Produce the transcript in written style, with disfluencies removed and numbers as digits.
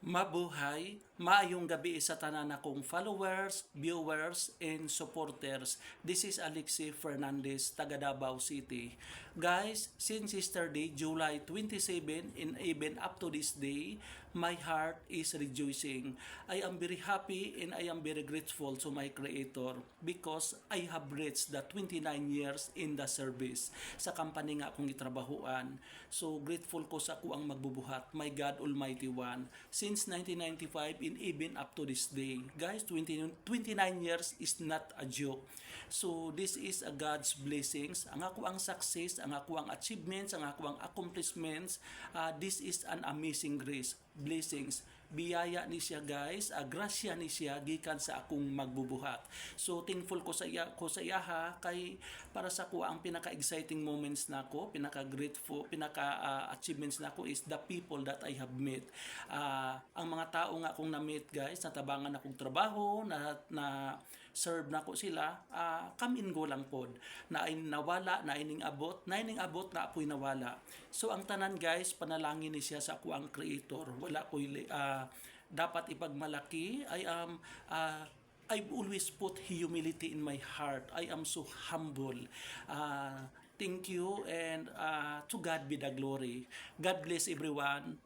Mabuhay, maayong gabi sa tanan akong followers, viewers, and supporters. This is Alexi Fernandez, taga Davao City. Guys, since yesterday, July 27, and even up to this day, my heart is rejoicing. I am very happy and I am very grateful to my Creator because I have reached the 29 years in the service sa company nga akong itrabahuan. So, grateful ko sa kuang magbubuhat, my God Almighty One. Since 1995 and even up to this day. Guys, 29 years is not a joke. So this is a God's blessings. Ang ako ang success, ang ako ang achievements, ang ako ang accomplishments, this is an amazing grace, blessings. Biyaya ni siya guys, grasya ni siya gikan sa akong magbubuhat. So thankful ko sa iya ha kay para sa ko ang pinaka-exciting moments nako, pinaka-grateful, pinaka-achievements nako is the people that I have met. Ang mga tao nga akong na-meet guys, natabangan akong trabaho, na serve na ko sila, come and go lang pod. Na ay nawala, na ining abot na apoy nawala. So ang tanan guys, panalangin ni siya sa ako ang Creator. Wala ko dapat ipagmalaki. I've always put humility in my heart. I am so humble. Thank you and to God be the glory. God bless everyone.